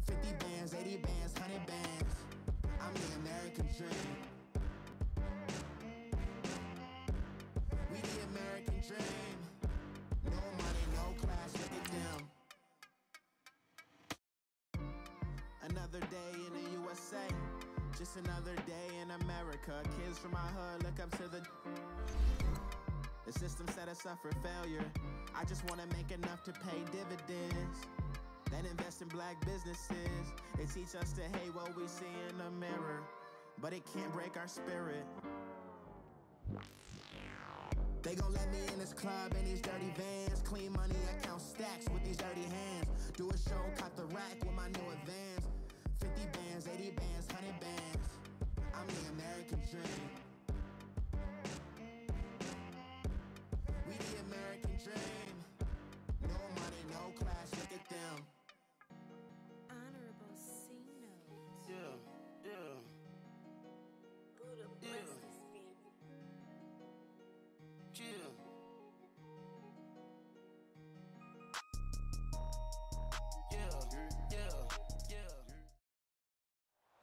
50 bands, 80 bands, 100 bands. I'm the American dream. We the American dream. No money, no class, look at them. Another day in the USA. Just another day in America. Kids from my hood look up to the system set us up for failure. I just want to make enough to pay dividends, then invest in black businesses. They teach us to hate what we see in the mirror, but it can't break our spirit. They gon' let me in this club in these dirty vans. Clean money, I count stacks with these dirty hands. Do a show, caught the rack with my new advance. 50 bands, 80 bands, 100 bands. I'm the American dream. We the American dream. No money, no class, look at them. Honorable C notes. Yeah. Buddha blesses me. Chill.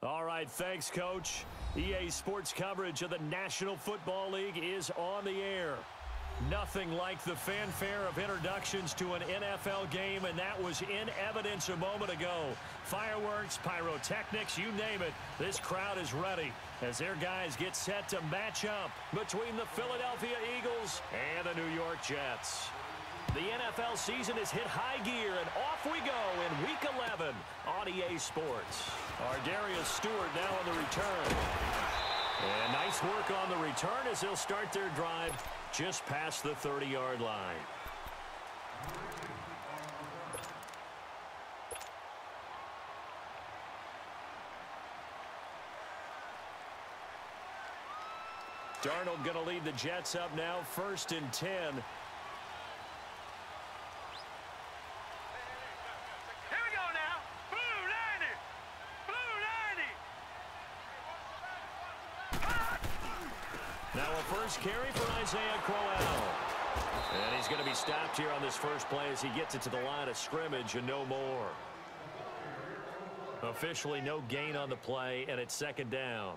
All right, thanks, Coach. EA Sports coverage of the National Football League is on the air. Nothing like the fanfare of introductions to an NFL game, and that was in evidence a moment ago. Fireworks, pyrotechnics, you name it. This crowd is ready as their guys get set to match up between the Philadelphia Eagles and the New York Jets. The NFL season has hit high gear, and off we go in Week 11 on EA Sports. Darius Stewart now on the return. And nice work on the return as they'll start their drive just past the 30-yard line. Darnold going to lead the Jets up now, 1st and 10. Now a first carry for Isaiah Crowell. And he's going to be stopped here on this first play as he gets it to the line of scrimmage and no more. Officially no gain on the play, and it's 2nd down.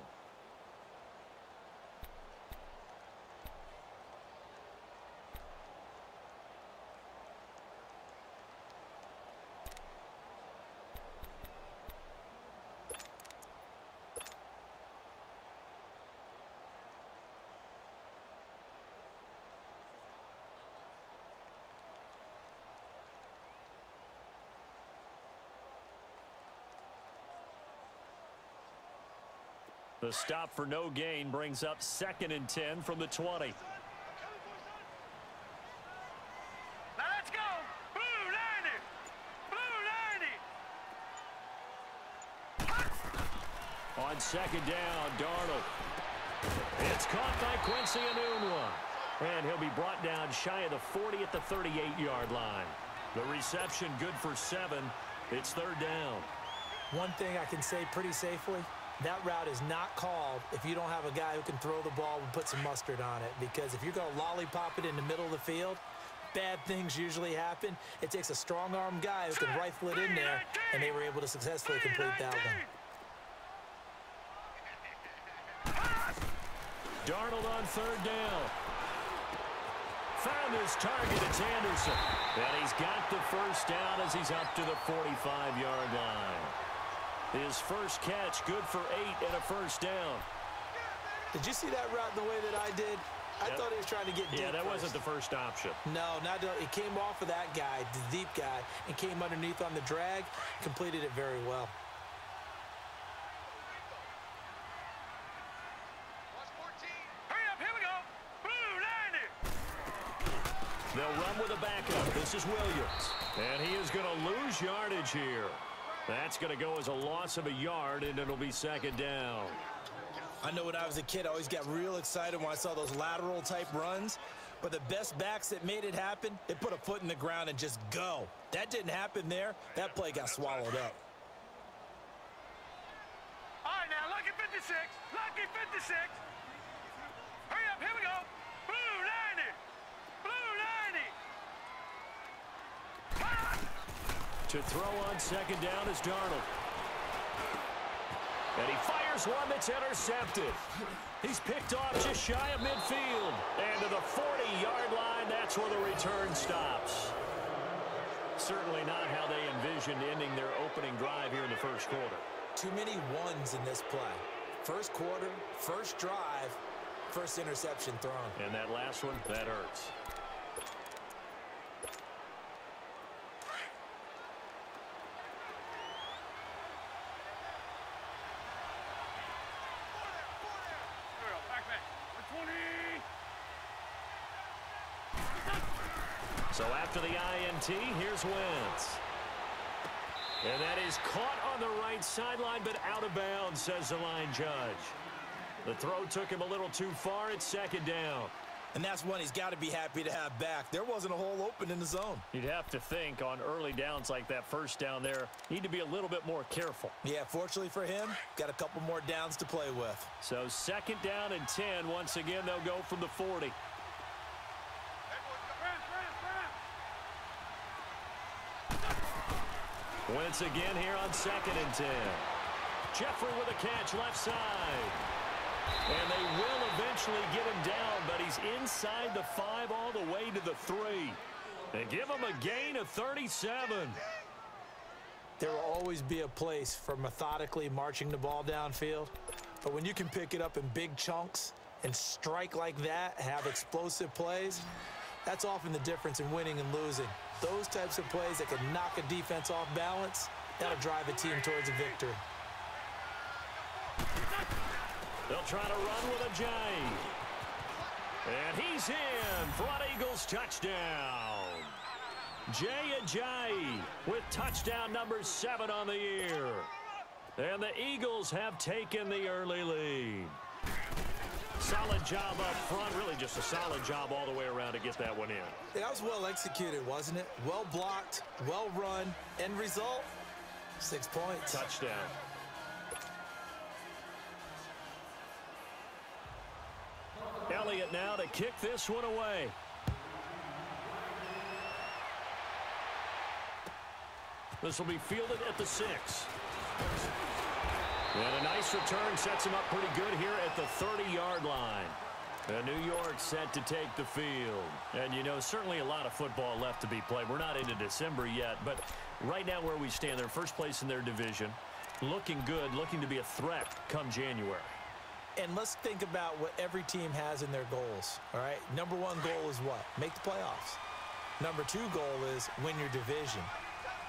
The stop for no gain brings up 2nd and 10 from the 20. Now let's go! Blue 90! Blue 90! On 2nd down, Darnold. It's caught by Quincy Enunwa. And he'll be brought down shy of the 40 at the 38-yard line. The reception good for 7. It's 3rd down. One thing I can say pretty safely, that route is not called if you don't have a guy who can throw the ball and put some mustard on it. Because if you're going to lollipop it in the middle of the field, bad things usually happen. It takes a strong-arm guy who can rifle it in there, and they were able to successfully complete that one. Darnold on 3rd down. Found his target, it's Anderson. And he's got the first down as he's up to the 45-yard line. His first catch, good for 8 and a first down. Did you see that route the way that I did? I thought he was trying to get deep. Yeah, that first. wasn't the first option. No, it came off of that guy, the deep guy, and came underneath on the drag, completed it very well. Hurry up, here we go! Blue 90! They'll run with a backup. This is Williams. And he is going to lose yardage here. That's going to go as a loss of a yard, and it'll be 2nd down. I know when I was a kid, I always got real excited when I saw those lateral-type runs. But the best backs that made it happen, they put a foot in the ground and just go. That didn't happen there. That play got swallowed up. All right, now, lucky 56. Lucky 56. Hurry up, here we go. Blue 90. Blue 90. To throw on second down is Darnold. And he fires one that's intercepted. He's picked off just shy of midfield. And to the 40-yard line, that's where the return stops. Certainly not how they envisioned ending their opening drive here in the first quarter. Too many ones in this play. First quarter, first drive, first interception thrown. And that last one, that hurts. So after the INT, here's Wentz. And that is caught on the right sideline, but out of bounds, says the line judge. The throw took him a little too far. It's second down. And that's one he's got to be happy to have back. There wasn't a hole open in the zone. You'd have to think on early downs like that first down there, need to be a little bit more careful. Yeah, fortunately for him, got a couple more downs to play with. So second down and 10. Once again, they'll go from the 40. Wentz again here on second and 10. Jeffrey with a catch left side. And they will eventually get him down, but he's inside the 5 all the way to the 3. They give him a gain of 37. There will always be a place for methodically marching the ball downfield. But when you can pick it up in big chunks and strike like that, have explosive plays, that's often the difference in winning and losing. Those types of plays that can knock a defense off balance, that'll drive a team towards a victory. They'll try to run with a J. And he's in for an Eagles touchdown. Jay Ajayi with touchdown number 7 on the year. And the Eagles have taken the early lead. Solid job up front. Really just a solid job all the way around to get that one in. That was well executed, wasn't it? Well blocked, well run. End result, 6 points. Touchdown. Elliott now to kick this one away. This will be fielded at the 6. And a nice return sets him up pretty good here at the 30-yard line. And New York set to take the field. And, you know, certainly a lot of football left to be played. We're not into December yet, but right now where we stand, they're first place in their division. Looking good, looking to be a threat come January. And let's think about what every team has in their goals, all right? Number 1 goal is what? Make the playoffs. Number 2 goal is win your division.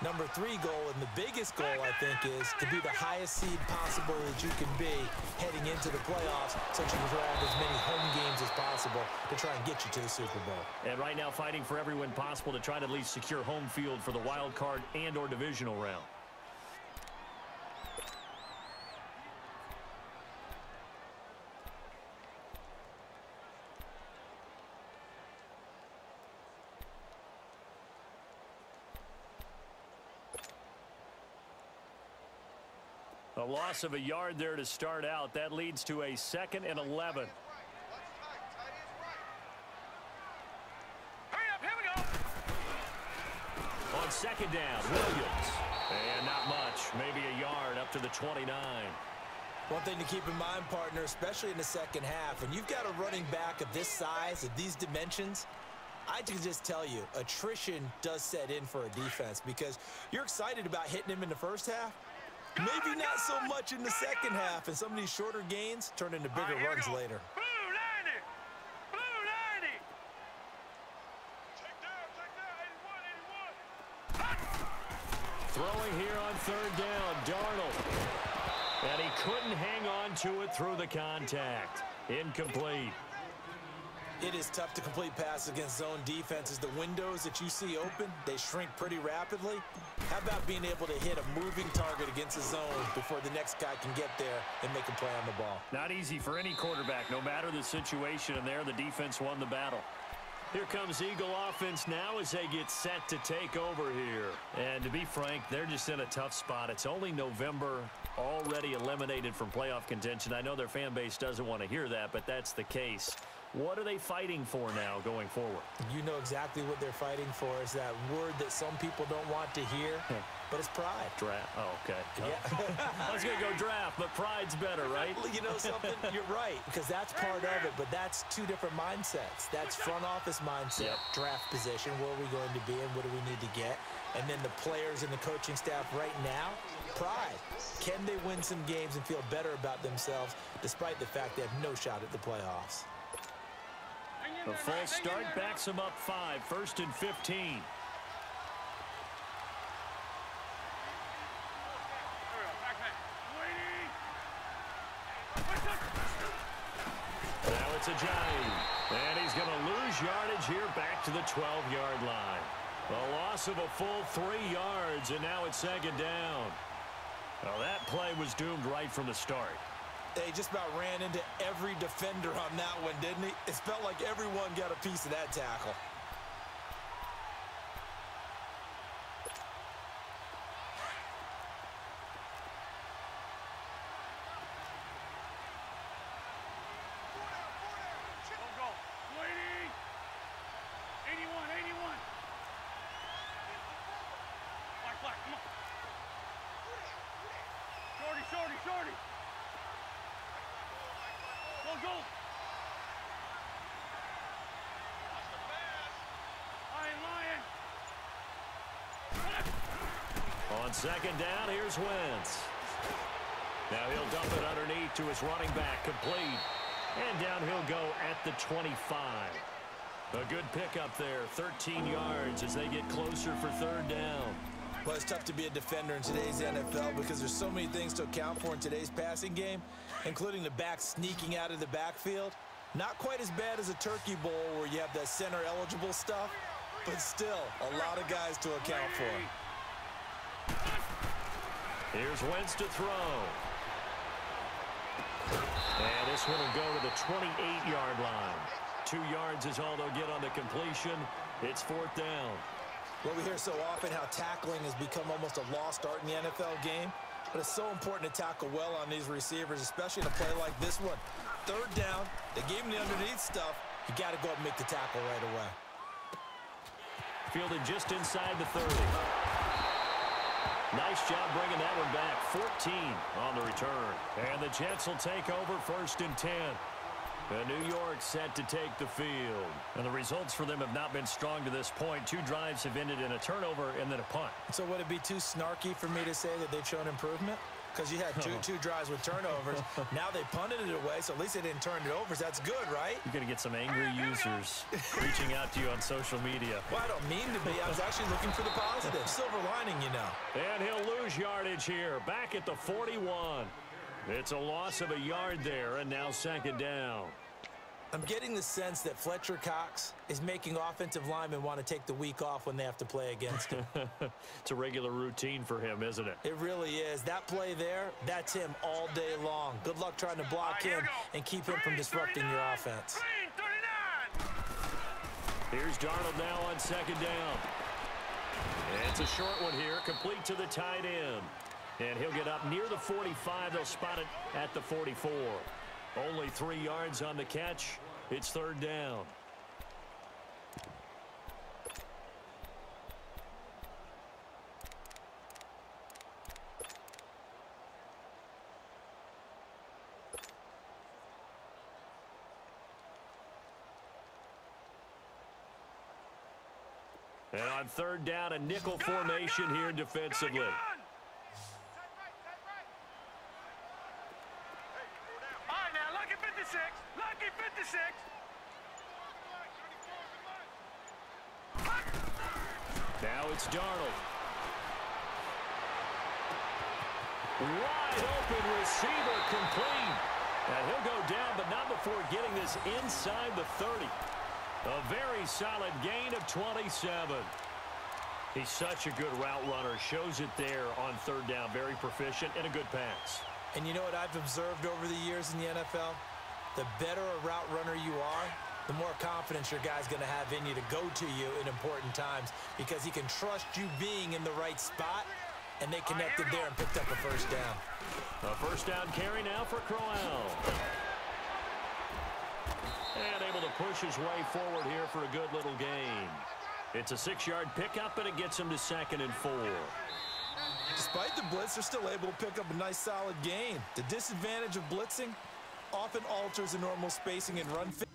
Number 3 goal, and the biggest goal, I think, is to be the highest seed possible that you can be heading into the playoffs, so you can grab as many home games as possible to try and get you to the Super Bowl. And right now fighting for every win possible to try to at least secure home field for the wild card and or divisional round. A loss of a yard there to start out. That leads to a 2nd and 11. Hurry up, here we go. On second down, Williams. And not much, maybe a yard up to the 29. One thing to keep in mind, partner, especially in the second half, when you've got a running back of this size, of these dimensions, I can just tell you, attrition does set in for a defense because you're excited about hitting him in the first half. Maybe not so much in the second half, and some of these shorter gains turn into bigger runs later. Blue 90. Blue 90. Check down, 81, 81. Throwing here on third down, Darnold. And he couldn't hang on to it through the contact. Incomplete. It is tough to complete passes against zone defenses. The windows that you see open, they shrink pretty rapidly. How about being able to hit a moving target against a zone before the next guy can get there and make a play on the ball? Not easy for any quarterback, no matter the situation, and there the defense won the battle. Here comes Eagle offense now as they get set to take over here. And to be frank, they're just in a tough spot. It's only November, already eliminated from playoff contention. I know their fan base doesn't want to hear that, but that's the case. What are they fighting for now going forward? You know exactly what they're fighting for. Is that word that some people don't want to hear, but it's pride. Draft. Oh, okay. Yeah. I was going to go draft, but pride's better, right? You know something? You're right, because that's part of it, but that's two different mindsets. That's front office mindset, draft position, where are we going to be and what do we need to get? And then the players and the coaching staff right now, pride. Can they win some games and feel better about themselves despite the fact they have no shot at the playoffs? The false start backs them up 5, 1st and 15. Now it's Ajayi. And he's going to lose yardage here back to the 12-yard line. A loss of a full 3 yards, and now it's 2nd down. Well, that play was doomed right from the start. They just about ran into every defender on that one, didn't he? It felt like everyone got a piece of that tackle. Shorty. Go. On 2nd down, here's Wentz. Now he'll dump it underneath to his running back, complete. And down he'll go at the 25. A good pickup there, 13 yards as they get closer for 3rd down. Well, it's tough to be a defender in today's NFL because there's so many things to account for in today's passing game, including the back sneaking out of the backfield. Not quite as bad as a turkey bowl where you have that center-eligible stuff, but still a lot of guys to account for. Here's Wentz to throw. And this one will go to the 28-yard line. 2 yards is all they'll get on the completion. It's 4th down. Well, we hear so often how tackling has become almost a lost art in the NFL game, but it's so important to tackle well on these receivers, especially in a play like this one. 3rd down, they gave him the underneath stuff. You got to go up and make the tackle right away. Fielded just inside the 30. Nice job bringing that one back. 14 on the return. And the Jets will take over 1st and 10. And New York set to take the field. And the results for them have not been strong to this point. 2 drives have ended in a turnover and then a punt. So would it be too snarky for me to say that they've shown improvement? Because you had two drives with turnovers. Now they punted it away, so at least they didn't turn it over. So that's good, right? You're going to get some angry users reaching out to you on social media. Well, I don't mean to be. I was actually looking for the positive. Silver lining, you know. And he'll lose yardage here. Back at the 41. It's a loss of a yard there, and now 2nd down. I'm getting the sense that Fletcher Cox is making offensive linemen want to take the week off when they have to play against him. It's a regular routine for him, isn't it? It really is. That play there, that's him all day long. Good luck trying to block him and keep him from disrupting your offense. Here's Darnold now on 2nd down. And it's a short one here, complete to the tight end. And he'll get up near the 45. They'll spot it at the 44. Only 3 yards on the catch. It's 3rd down. And on 3rd down, a nickel formation here defensively. Lucky 56. Now it's Darnold. Wide open receiver complete. And he'll go down, but not before getting this inside the 30. A very solid gain of 27. He's such a good route runner. Shows it there on 3rd down. Very proficient and a good pass. And you know what I've observed over the years in the NFL? The better a route runner you are, the more confidence your guy's going to have in you to go to you in important times because he can trust you being in the right spot, and they connected there and picked up a 1st down. A 1st down carry now for Crowell. And able to push his way forward here for a good little gain. It's a 6-yard pickup, and it gets him to 2nd and 4. Despite the blitz, they're still able to pick up a nice solid gain. The disadvantage of blitzing often alters the normal spacing and run fit.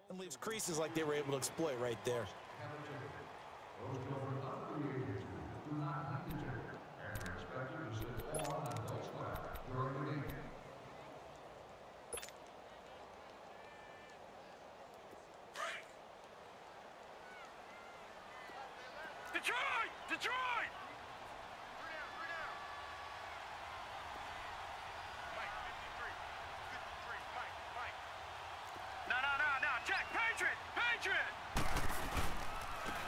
And leaves creases like they were able to exploit right there. Detroit! Detroit! Mike, 53, Mike. No, check, Patriot!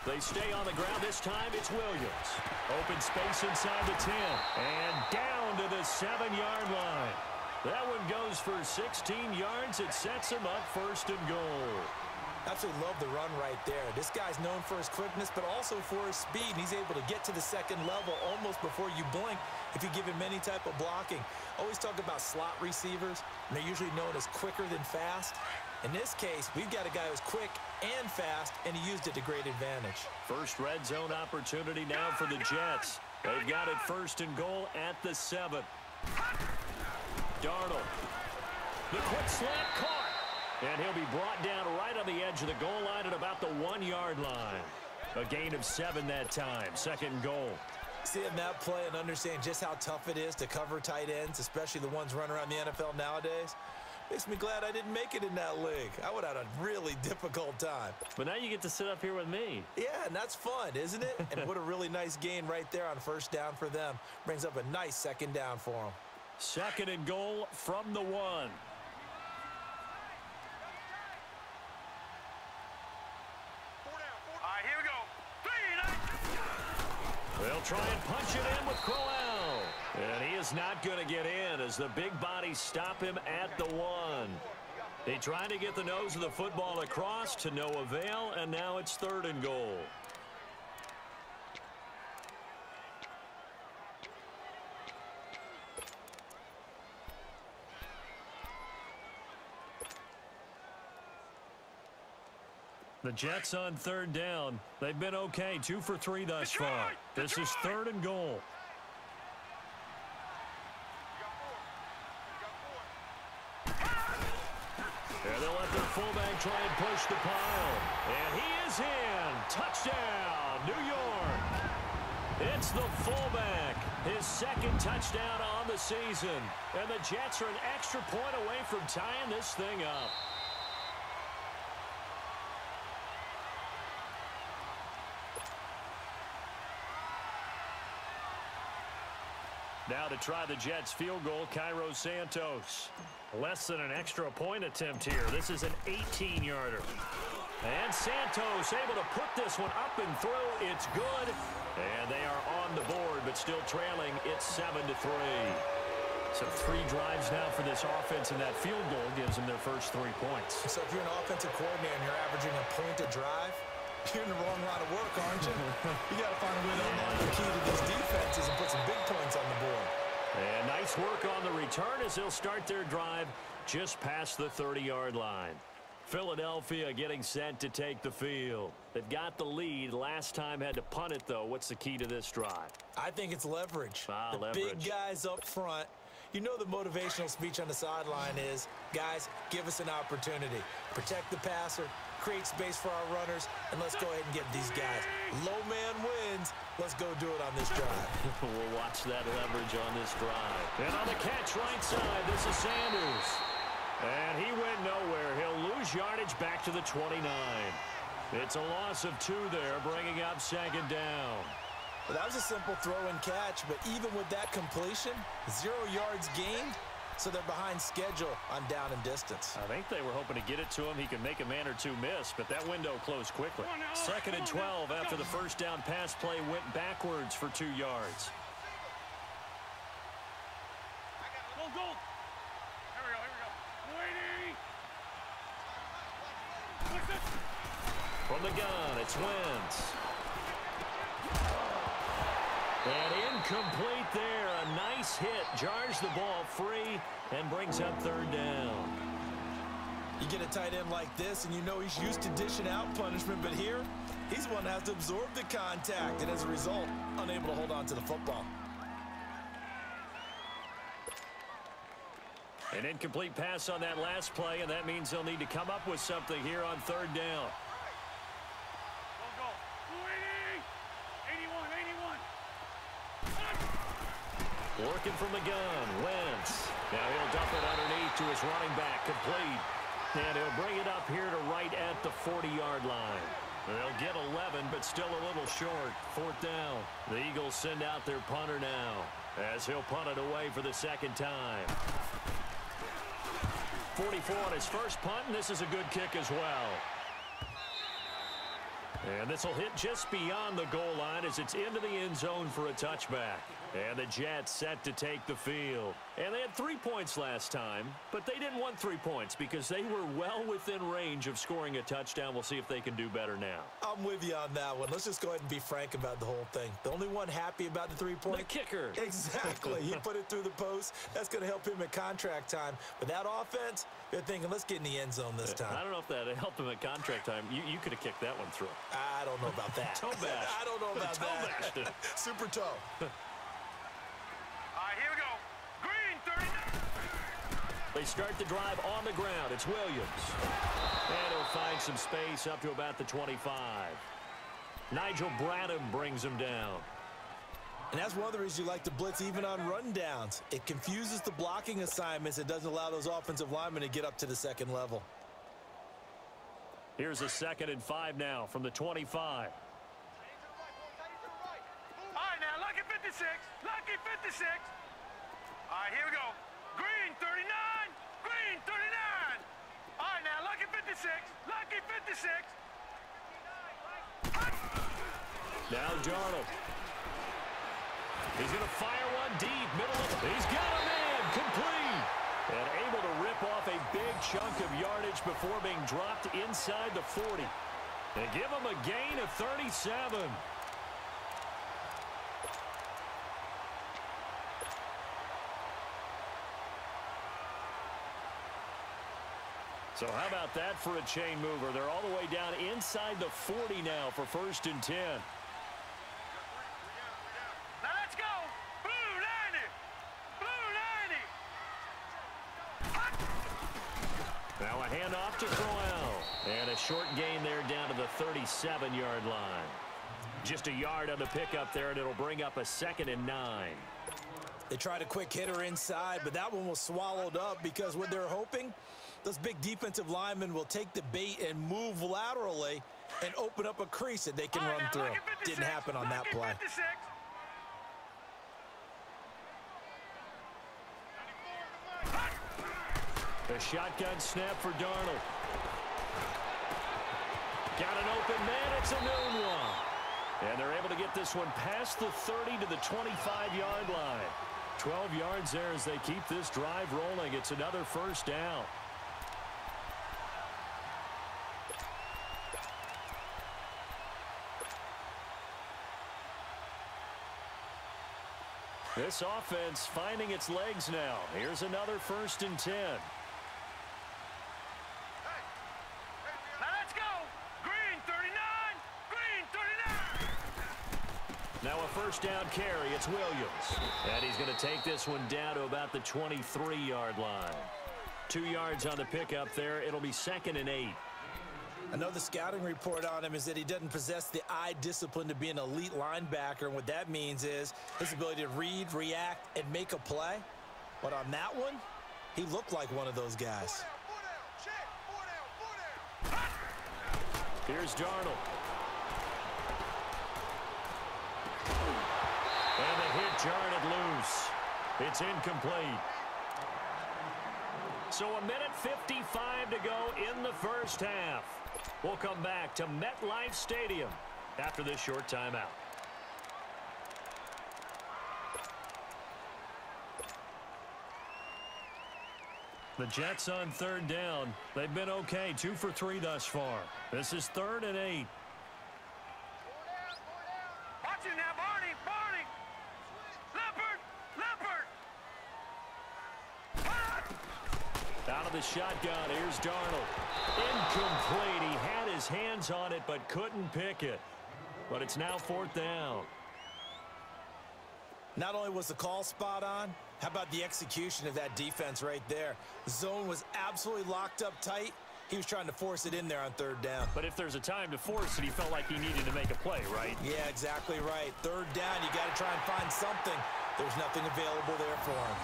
They stay on the ground. This time it's Williams. Open space inside the 10. And down to the 7-yard line. That one goes for 16 yards. It sets him up 1st and goal. Absolutely love the run right there. This guy's known for his quickness, but also for his speed. And he's able to get to the 2nd level almost before you blink if you give him any type of blocking. Always talk about slot receivers, and they're usually known as quicker than fast. In this case, we've got a guy who's quick and fast, and he used it to great advantage. First red zone opportunity now for the Jets. They've got it 1st and goal at the 7. Darnold. The quick slant caught. And he'll be brought down right on the edge of the goal line at about the 1-yard line. A gain of 7 that time. 2nd and goal. Seeing that play and understand just how tough it is to cover tight ends, especially the ones running around the NFL nowadays, makes me glad I didn't make it in that league. I would have had a really difficult time. But now you get to sit up here with me. Yeah, and that's fun, isn't it? And what a really nice gain right there on 1st down for them. Brings up a nice 2nd down for them. 2nd and goal from the 1. Here we go. They'll try and punch it in with Crowell. And he is not going to get in as the big bodies stop him at the 1. They tried to get the nose of the football across to no avail, and now it's 3rd and goal. The Jets on 3rd down. They've been okay. 2 for 3 thus far. This is 3rd and goal. And they'll let their fullback try and push the pile. And he is in. Touchdown, New York. It's the fullback. His 2nd touchdown on the season. And the Jets are an extra point away from tying this thing up. Now to try the Jets field goal, Cairo Santos. Less than an extra point attempt here. This is an 18-yarder. And Santos able to put this one up and through. It's good. And they are on the board, but still trailing. It's 7-3. So 3 drives now for this offense, and that field goal gives them their first 3 points. So if you're an offensive coordinator and you're averaging a point a drive, you're in the wrong line of work, aren't you? You got to find a way to unlock the key to these defenses and put some big points on the board. And nice work on the return as they'll start their drive just past the 30-yard line. Philadelphia getting set to take the field. They've got the lead. Last time had to punt it, though. What's the key to this drive? I think it's leverage. Leverage. Big guys up front. You know the motivational speech on the sideline is, guys, give us an opportunity. Protect the passer, create space for our runners, and let's go ahead and get these guys. Low man wins. Let's go do it on this drive. We'll watch that leverage on this drive. And on the catch right side, this is Sanders. And he went nowhere. He'll lose yardage back to the 29. It's a loss of 2 there, bringing up second down. Well, that was a simple throw and catch, but even with that completion, 0 yards gained, so they're behind schedule on down and distance. I think they were hoping to get it to him. He could make a man or two miss, but that window closed quickly. Second and 12 after the first down pass play went backwards for 2 yards. Go. Here we go. Waiting. From the gun, it's Wentz. And incomplete there. A nice hit. Jars the ball free and brings up third down. You get a tight end like this, and you know he's used to dishing out punishment, but here, he's the one that has to absorb the contact, and as a result, unable to hold on to the football. An incomplete pass on that last play, and that means they'll need to come up with something here on third down. Go. Waiting. 81. Working from the gun, Wentz. Now he'll dump it underneath to his running back, complete. And he'll bring it up here to right at the 40-yard line. They'll get 11, but still a little short. Fourth down. The Eagles send out their punter now, as he'll punt it away for the second time. 44 on his first punt, and this is a good kick as well. And this will hit just beyond the goal line as it's into the end zone for a touchback. And the Jets set to take the field. And they had 3 points last time, but they didn't want 3 points because they were well within range of scoring a touchdown. We'll see if they can do better now. I'm with you on that one. Let's just go ahead and be frank about the whole thing. The only one happy about the 3-point? The kicker. Exactly. He put it through the post. That's going to help him at contract time. But that offense, they're thinking, let's get in the end zone this time. I don't know if that helped him at contract time. You could have kicked that one through. I don't know about that. Toe bash. I don't know about that. Super toe. Here we go. Green, 39. They start the drive on the ground. It's Williams. And he'll find some space up to about the 25. Nigel Bradham brings him down. And that's one of the reasons you like to blitz even on rundowns. It confuses the blocking assignments. It doesn't allow those offensive linemen to get up to the second level. Here's a 2nd and 5 now from the 25. All right, now, lucky 56. Lucky 56. All right, here we go. Green, 39. Green, 39. All right, now, lucky 56. Lucky 56. Now Darnold. He's going to fire one deep. Middle of it. He's got a man. Complete. And able to rip off a big chunk of yardage before being dropped inside the 40. And give him a gain of 37. So how about that for a chain mover? They're all the way down inside the 40 now for 1st and 10. Now let's go. Blue 90. Blue 90. Now a handoff to Crowell. And a short gain there down to the 37-yard line. Just a yard on the pickup there, and it'll bring up a 2nd and 9. They tried a quick hitter inside, but that one was swallowed up because what they're hoping, those big defensive linemen will take the bait and move laterally and open up a crease that they can run through. Didn't happen on that play. 56. The shotgun snap for Darnold. Got an open man. It's a noon one. And they're able to get this one past the 30 to the 25-yard line. 12 yards there as they keep this drive rolling. It's another 1st down. This offense finding its legs now. Here's another 1st and 10. Now let's go. Green 39. Green 39. Now a 1st down carry. It's Williams. And he's going to take this one down to about the 23-yard line. 2 yards on the pickup there. It'll be 2nd and 8. I know the scouting report on him is that he doesn't possess the eye discipline to be an elite linebacker, and what that means is his ability to read, react, and make a play. But on that one, he looked like one of those guys. Here's Darnold. And the hit jarred it loose. It's incomplete. So a minute 55 to go in the first half. We'll come back to MetLife Stadium after this short timeout. The Jets on third down. They've been okay, 2 for 3 thus far. This is 3rd and 8. Watch it now, Barney, Barney. Leopard, Leopard. Out of the shotgun, here's Darnold. Incomplete. He had his hands on it but couldn't pick it. But it's now 4th down. Not only was the call spot on, how about the execution of that defense right there? The zone was absolutely locked up tight. He was trying to force it in there on 3rd down. But if there's a time to force it, he felt like he needed to make a play, right? Yeah, exactly right. 3rd down, you got to try and find something. There's nothing available there for him.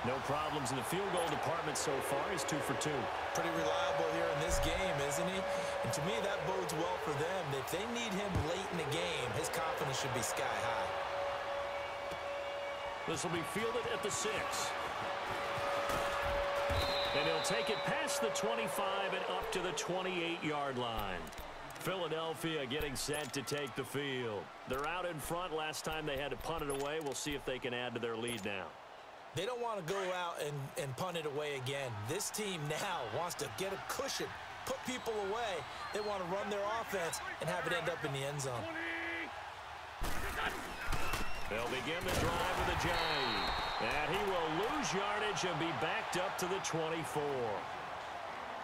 No problems in the field goal department so far. He's 2 for 2. Pretty reliable here in this game, isn't he? And to me, that bodes well for them. If they need him late in the game, his confidence should be sky high. This will be fielded at the 6. And he'll take it past the 25 and up to the 28-yard line. Philadelphia getting set to take the field. They're out in front. Last time they had to punt it away. We'll see if they can add to their lead now. They don't want to go out and punt it away again. This team now wants to get a cushion, put people away. They want to run their offense and have it end up in the end zone. They'll begin the drive with a jive. And he will lose yardage and be backed up to the 24.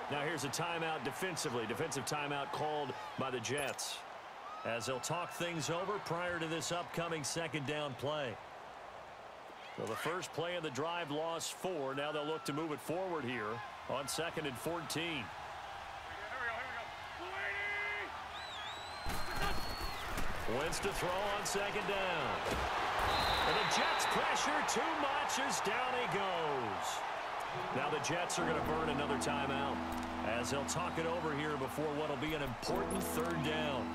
Now here's a timeout defensively. Defensive timeout called by the Jets, as they'll talk things over prior to this upcoming 2nd down play. So the first play of the drive lost 4. Now they'll look to move it forward here on 2nd and 14. Wentz to throw on 2nd down. And the Jets pressure too much as down he goes. Now the Jets are going to burn another timeout, as they'll talk it over here before what will be an important 3rd down.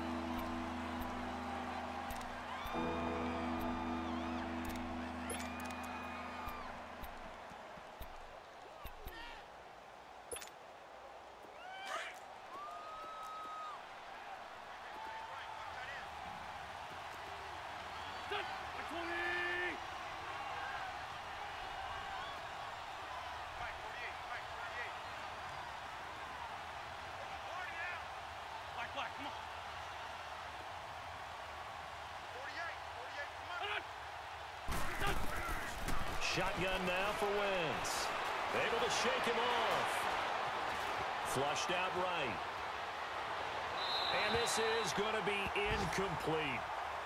Shotgun now for Wentz. Able to shake him off. Flushed out right. And this is going to be incomplete.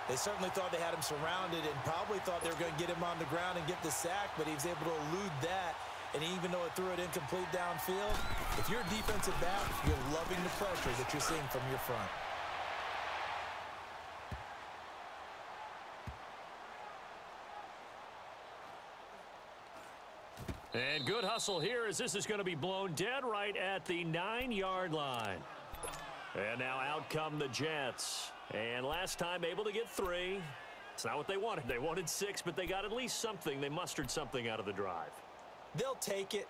They certainly thought they had him surrounded and probably thought they were going to get him on the ground and get the sack, but he was able to elude that. And even though it threw it incomplete downfield, if you're a defensive back, you're loving the pressure that you're seeing from your front. And good hustle here, as this is going to be blown dead right at the 9-yard line. And now out come the Jets. And last time able to get 3. It's not what they wanted. They wanted 6, but they got at least something. They mustered something out of the drive. They'll take it.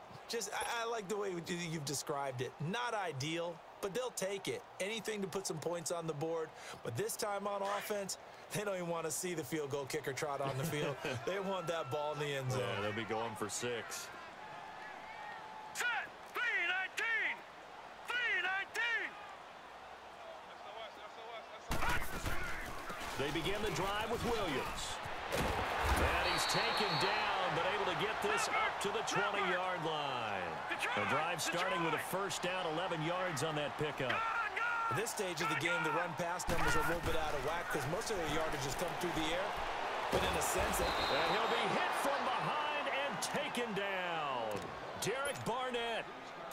I like the way you've described it. Not ideal, but they'll take it. Anything to put some points on the board. But this time on offense, they don't even want to see the field goal kicker trot on the field. They want that ball in the end zone. Yeah, they'll be going for 6. Set, 319, 319. They begin the drive with Williams. And he's taken down, but able to get this up to the 20-yard line. The drive starting with a first down, 11 yards on that pickup. At this stage of the game, the run-pass numbers are a little bit out of whack because most of their yardage has come through the air. But in a sense, and he'll be hit from behind and taken down. Derek Barnett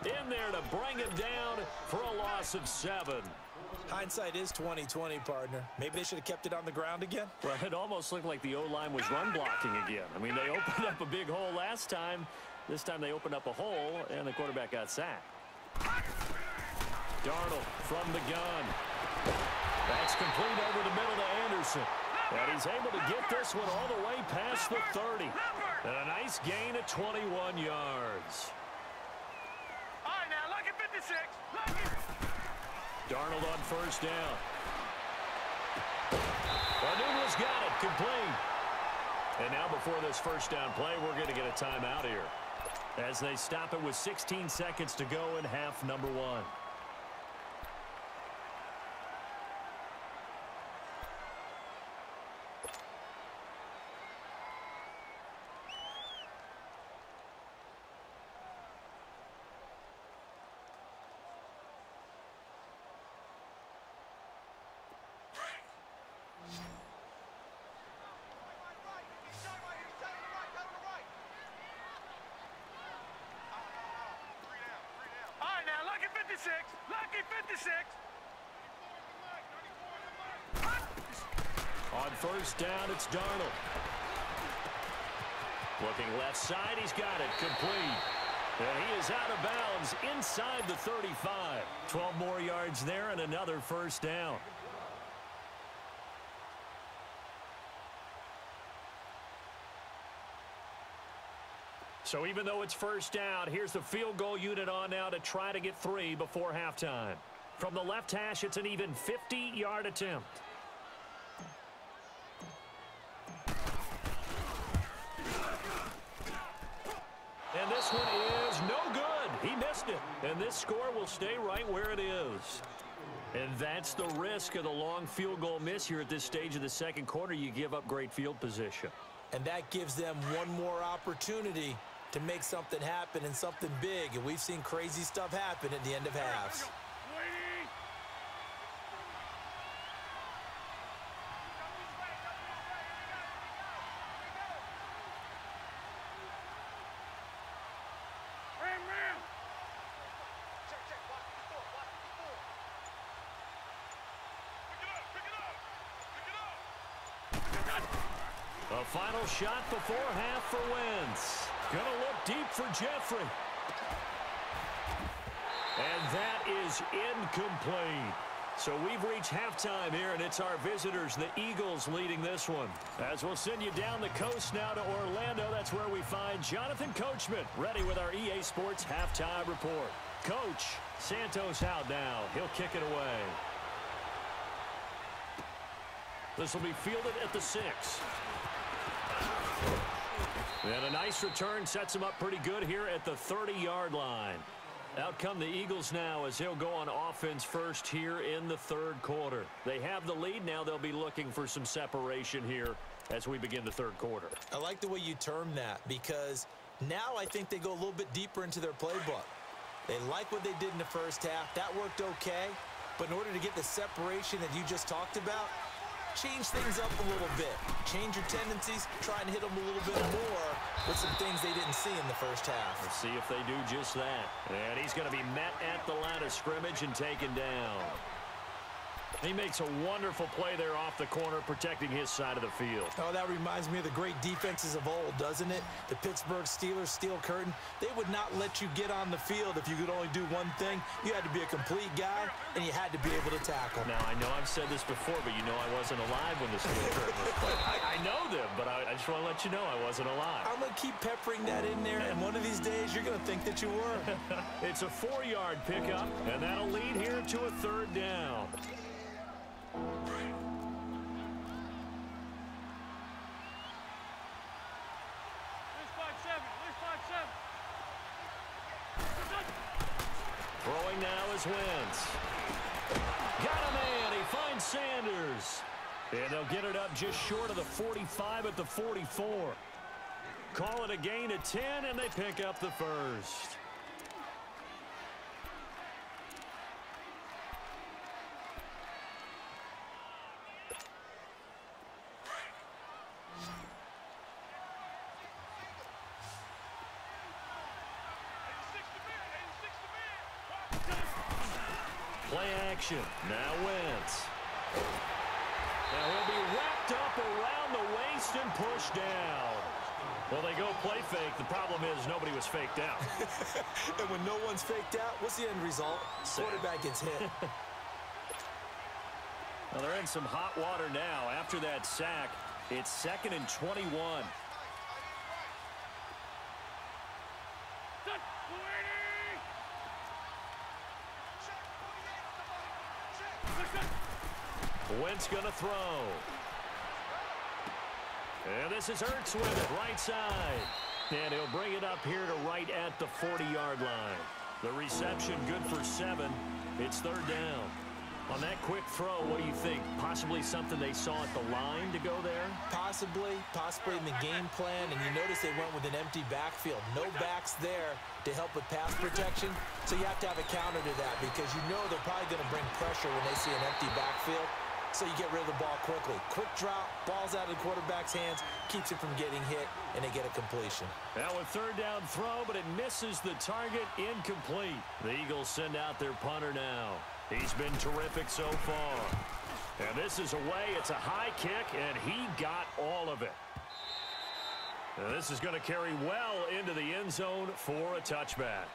in there to bring him down for a loss of 7. Hindsight is 20/20, partner. Maybe they should have kept it on the ground again. Well, it almost looked like the O-line was run blocking again. I mean, they opened up a big hole last time. This time they opened up a hole, and the quarterback got sacked. Darnold from the gun. That's complete over the middle to Anderson. And he's able to get this one all the way past the 30. And a nice gain of 21 yards. All right, now, lucky 56. Lucky. Darnold on first down. Newell's got it, complete. And now before this first down play, we're going to get a timeout here, as they stop it with 16 seconds to go in half number 1. Lucky 56. On first down, it's Darnold. Looking left side, he's got it, complete. And he is out of bounds inside the 35. 12 more yards there and another first down. So even though it's first down, here's the field goal unit on now to try to get 3 before halftime. From the left hash, it's an even 50-yard attempt. And this one is no good. He missed it. And this score will stay right where it is. And that's the risk of the long field goal miss here at this stage of the second quarter. You give up great field position. And that gives them one more opportunity to make something happen and something big. And we've seen crazy stuff happen at the end of halves. A final shot before half for Wentz. Gonna look deep for Jeffrey. And that is incomplete. So we've reached halftime here, and it's our visitors, the Eagles, leading this one. As we'll send you down the coast now to Orlando, that's where we find Jonathan Coachman, ready with our EA Sports halftime report. Coach, Santos out now. He'll kick it away. This will be fielded at the 6. And a nice return sets him up pretty good here at the 30-yard line. Out come the Eagles now as they'll go on offense first here in the third quarter. They have the lead. Now they'll be looking for some separation here as we begin the third quarter. I like the way you term that, because now I think they go a little bit deeper into their playbook. They like what they did in the first half. That worked okay. But in order to get the separation that you just talked about, change things up a little bit. Change your tendencies. Try and hit them a little bit more with some things they didn't see in the first half. Let's see if they do just that. And he's going to be met at the line of scrimmage and taken down. He makes a wonderful play there off the corner, protecting his side of the field. Oh, that reminds me of the great defenses of old, doesn't it? The Pittsburgh Steelers, steel curtain. They would not let you get on the field if you could only do one thing. You had to be a complete guy, and you had to be able to tackle. Now, I know I've said this before, but you know I wasn't alive when the steel curtain was played. I know them, but I just want to let you know I wasn't alive. I'm going to keep peppering that in there, and one of these days you're going to think that you were. It's a 4-yard pickup, and that'll lead here to a third down. Throwing now is Wentz. Got a man. He finds Sanders. And they'll get it up just short of the 45 at the 44. Call it a gain of 10, and they pick up the first. Play action. Now Wentz. Now he'll be wrapped up around the waist and pushed down. Well, they go play fake. The problem is nobody was faked out. And when no one's faked out, what's the end result? Quarterback gets hit. Well, they're in some hot water now. After that sack, it's 2nd and 21. Wentz going to throw. And this is Ertz with it, right side. And he'll bring it up here to right at the 40-yard line. The reception good for 7. It's 3rd down. On that quick throw, what do you think? Possibly something they saw at the line to go there? Possibly in the game plan, and you notice they went with an empty backfield. No backs there to help with pass protection, so you have to have a counter to that because you know they're probably going to bring pressure when they see an empty backfield, so you get rid of the ball quickly. Quick drop, ball's out of the quarterback's hands, keeps it from getting hit, and they get a completion. Now a 3rd down throw, but it misses the target, incomplete. The Eagles send out their punter now. He's been terrific so far. And this is away. It's a high kick, and he got all of it. Now this is going to carry well into the end zone for a touchback.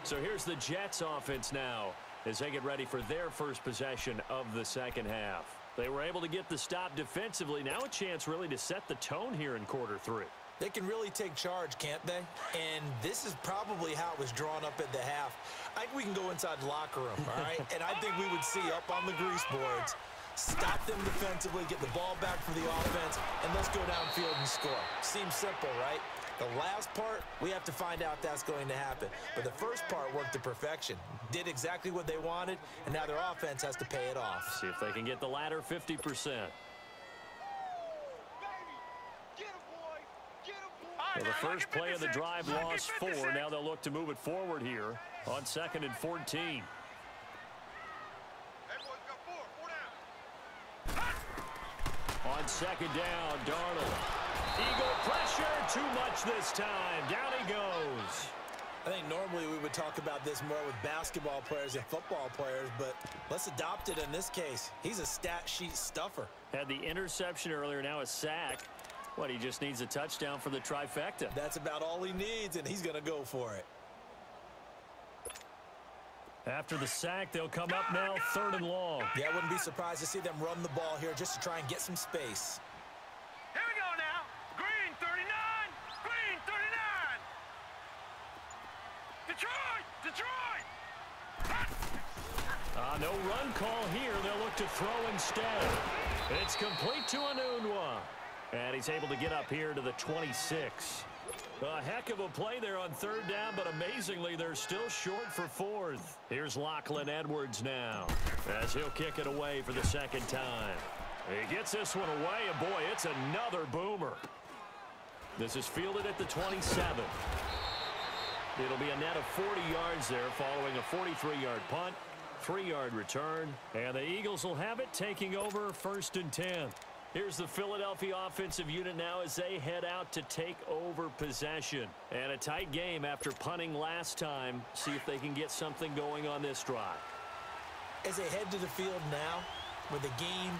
So here's the Jets offense now as they get ready for their first possession of the second half. They were able to get the stop defensively. Now a chance really to set the tone here in quarter 3. They can really take charge, can't they? And this is probably how it was drawn up at the half. I think we can go inside the locker room, all right? And I think we would see up on the grease boards, stop them defensively, get the ball back for the offense, and let's go downfield and score. Seems simple, right? The last part, we have to find out that's going to happen. But the first part worked to perfection. Did exactly what they wanted, and now their offense has to pay it off. See if they can get the latter 50%. Well, the first play of the drive lost 4. Now they'll look to move it forward here on 2nd and 14. On 2nd down, Darnold. Eagle pressure, too much this time. Down he goes. I think normally we would talk about this more with basketball players and football players, but let's adopt it in this case. He's a stat sheet stuffer. Had the interception earlier, now a sack. What, he just needs a touchdown for the trifecta. That's about all he needs, and he's going to go for it. After the sack, they'll come up now 3rd and long. Yeah, I wouldn't be surprised to see them run the ball here just to try and get some space. Here we go now. Green 39. Green 39. Detroit. No run call here. They'll look to throw instead. It's complete to Anunwa. And he's able to get up here to the 26. A heck of a play there on 3rd down, but amazingly, they're still short for 4th. Here's Lachlan Edwards now as he'll kick it away for the 2nd time. He gets this one away, and boy, it's another boomer. This is fielded at the 27. It'll be a net of 40 yards there following a 43-yard punt, 3-yard return, and the Eagles will have it taking over 1st and 10. Here's the Philadelphia offensive unit now as they head out to take over possession. And a tight game after punting last time. See if they can get something going on this drive. As they head to the field now, with the game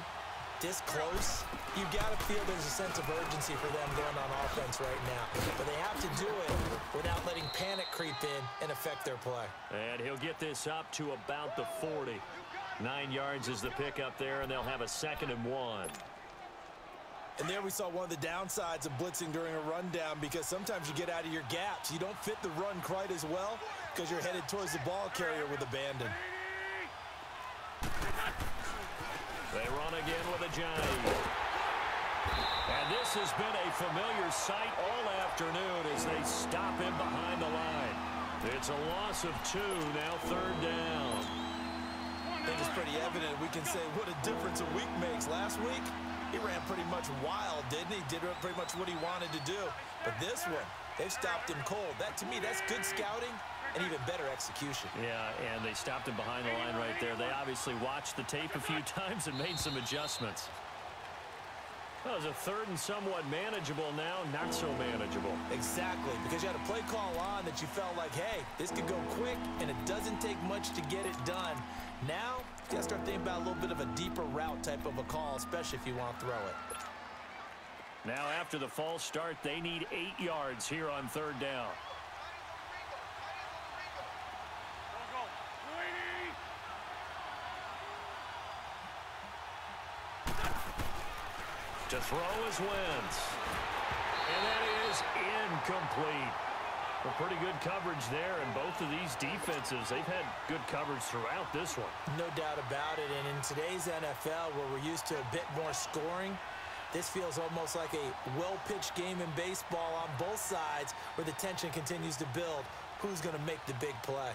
this close, you've got to feel there's a sense of urgency for them going on offense right now. But they have to do it without letting panic creep in and affect their play. And he'll get this up to about the 40. 9 yards is the pickup there, and they'll have a 2nd and 1. And there we saw one of the downsides of blitzing during a rundown because sometimes you get out of your gaps. You don't fit the run quite as well because you're headed towards the ball carrier with abandon. They run again with a jive. And this has been a familiar sight all afternoon as they stop him behind the line. It's a loss of 2, now 3rd down. I think it's pretty evident we can say what a difference a week makes. Last week, he ran pretty much wild, didn't he? Did pretty much what he wanted to do. But this one, they've stopped him cold. That, to me, that's good scouting and even better execution. Yeah, and they stopped him behind the line right there. They obviously watched the tape a few times and made some adjustments. That was a 3rd and somewhat manageable now, not so manageable. Exactly, because you had a play call on that you felt like, hey, this could go quick, and it doesn't take much to get it done. Now, you got to start thinking about a little bit of a deeper route type of a call, especially if you want to throw it. Now, after the false start, they need 8 yards here on 3rd down. To throw is Wentz. And that is incomplete. Well, pretty good coverage there, and both of these defenses, they've had good coverage throughout this one. No doubt about it, and in today's NFL, where we're used to a bit more scoring, this feels almost like a well-pitched game in baseball on both sides where the tension continues to build. Who's going to make the big play?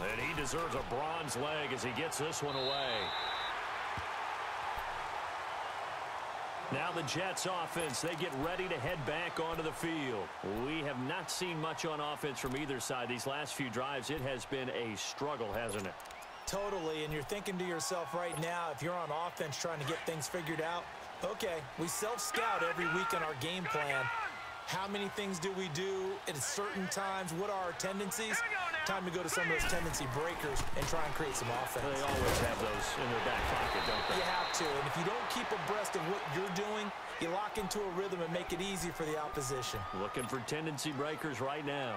And he deserves a bronze leg as he gets this one away. Now the Jets offense, they get ready to head back onto the field. We have not seen much on offense from either side. These last few drives, it has been a struggle, hasn't it? Totally, and you're thinking to yourself right now, if you're on offense trying to get things figured out, okay, we self-scout every week on our game plan. How many things do we do at certain times? What are our tendencies? Time to go to some of those tendency breakers and try and create some offense. They always have those in their back pocket, don't they? You have to, and if you don't keep abreast of what you're doing, you lock into a rhythm and make it easy for the opposition. Looking for tendency breakers right now.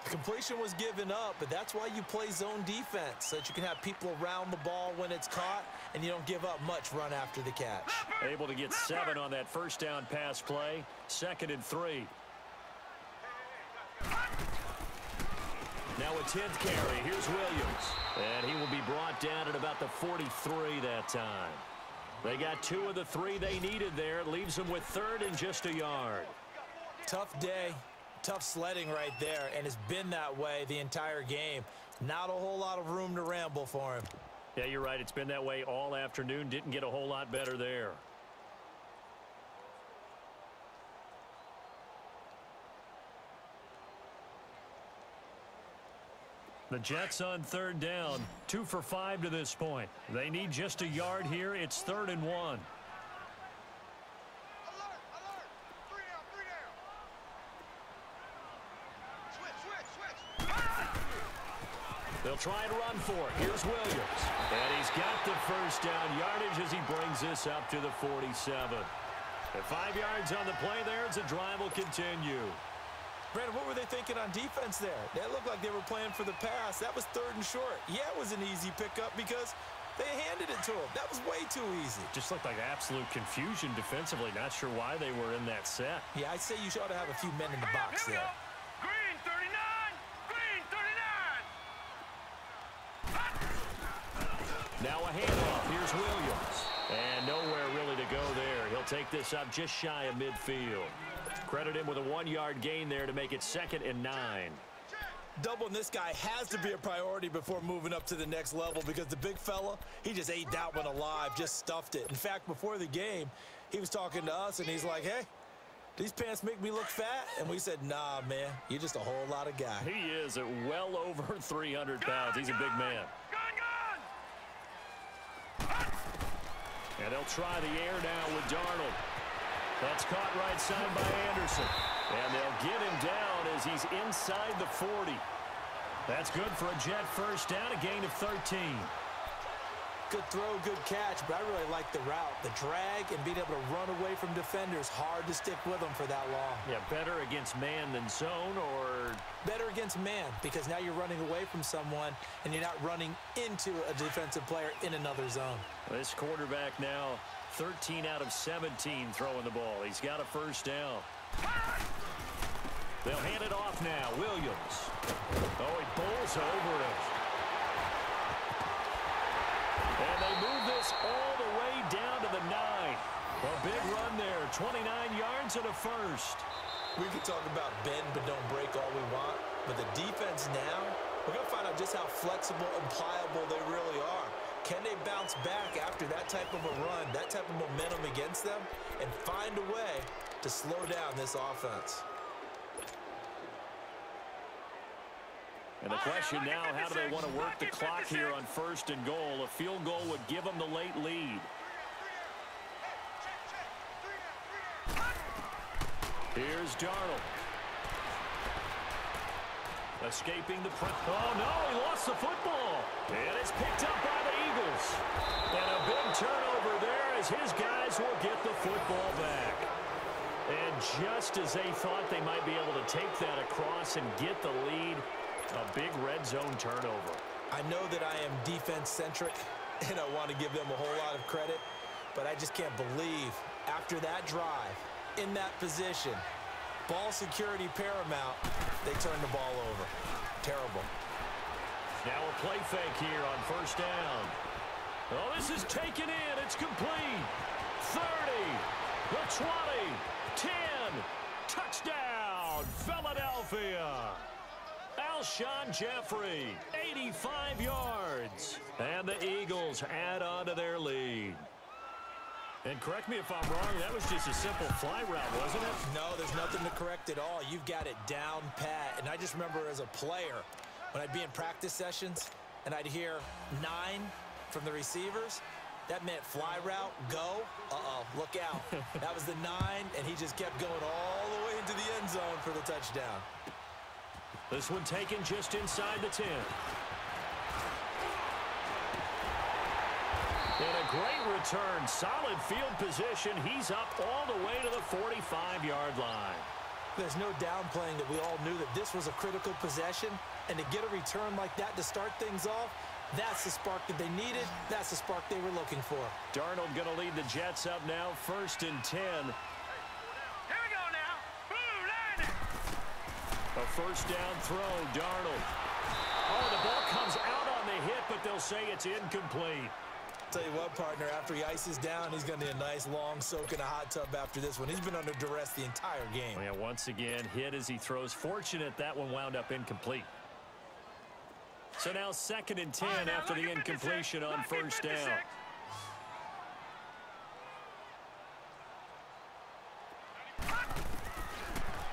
The completion was given up, but that's why you play zone defense, so that you can have people around the ball when it's caught, and you don't give up much run after the catch. Able to get 7 on that first down pass play. 2nd and 3. Now a 10th carry. Here's Williams. And he will be brought down at about the 43 that time. They got 2 of the 3 they needed there. It leaves them with 3rd and just a yard. Tough day. Tough sledding right there, and it's been that way the entire game. Not a whole lot of room to ramble for him. Yeah, you're right. It's been that way all afternoon. Didn't get a whole lot better there. The Jets on 3rd down. 2 for 5 to this point. They need just a yard here. It's 3rd and 1. They'll try and run for it. Here's Williams. And he's got the first down yardage as he brings this up to the 47. At 5 yards on the play there, as the drive will continue. Brandon, what were they thinking on defense there? That looked like they were playing for the pass. That was 3rd and short. Yeah, it was an easy pickup because they handed it to him. That was way too easy. Just looked like absolute confusion defensively. Not sure why they were in that set. Yeah, I'd say you ought to have a few men in the box there. Green 39! Green 39! Now a handoff. Here's Williams. And nowhere really to go there. He'll take this up just shy of midfield. Credit him with a 1-yard gain there to make it 2nd and 9. Doubling this guy has to be a priority before moving up to the next level because the big fella, he just ate that one alive, just stuffed it. In fact, before the game, he was talking to us, and he's like, hey, these pants make me look fat? And we said, nah, man, you're just a whole lot of guy. He is at well over 300 pounds. He's a big man. And they'll try the air now with Darnold. That's caught right side by Anderson. And they'll get him down as he's inside the 40. That's good for a Jet first down, a gain of 13. Good throw, good catch, but I really like the route. The drag and being able to run away from defenders, hard to stick with them for that long. Yeah, better against man than zone, or? Better against man, because now you're running away from someone and you're not running into a defensive player in another zone. This quarterback now 13 out of 17 throwing the ball. He's got a first down. They'll hand it off now. Williams. Oh, he bowls over it. And they move this all the way down to the 9. A big run there. 29 yards and a first. We can talk about bend but don't break all we want, but the defense now, we're going to find out just how flexible and pliable they really are. Can they bounce back after that type of a run, that type of momentum against them, and find a way to slow down this offense? And the question now, how do they want to work the clock here on 1st and goal? A field goal would give them the late lead. Here's Darnold. Escaping the press. Oh, no, he lost the football. And it's picked up by the Eagles. And a big turnover there as his guys will get the football back. And just as they thought they might be able to take that across and get the lead, a big red zone turnover. I know that I am defense-centric, and I want to give them a whole lot of credit, but I just can't believe after that drive, in that position, ball security paramount, they turned the ball over. Terrible. Now a play fake here on first down. Oh, this is taken in. It's complete. 30, the 20, 10, touchdown, Philadelphia. Alshon Jeffrey, 85 yards. And the Eagles add on to their lead. And correct me if I'm wrong, that was just a simple fly route, wasn't it? No, there's nothing to correct at all. You've got it down pat. And I just remember as a player, when I'd be in practice sessions and I'd hear 9 from the receivers, that meant fly route, go. Uh-oh, look out. That was the 9, and he just kept going all the way into the end zone for the touchdown. This one taken just inside the 10. And a great return. Solid field position. He's up all the way to the 45-yard line. There's no downplaying that we all knew that this was a critical possession, and to get a return like that to start things off, that's the spark that they needed. That's the spark they were looking for. Darnold going to lead the Jets up now, 1st and 10. Here we go now. Boom, land it. A first down throw, Darnold. Oh, the ball comes out on the hit, but they'll say it's incomplete. Tell you what, partner, after he ices down, he's going to need a nice long soak in a hot tub after this one. He's been under duress the entire game. Yeah, once again, hit as he throws. Fortunate that one wound up incomplete. So now 2nd and 10 after the incompletion on first down.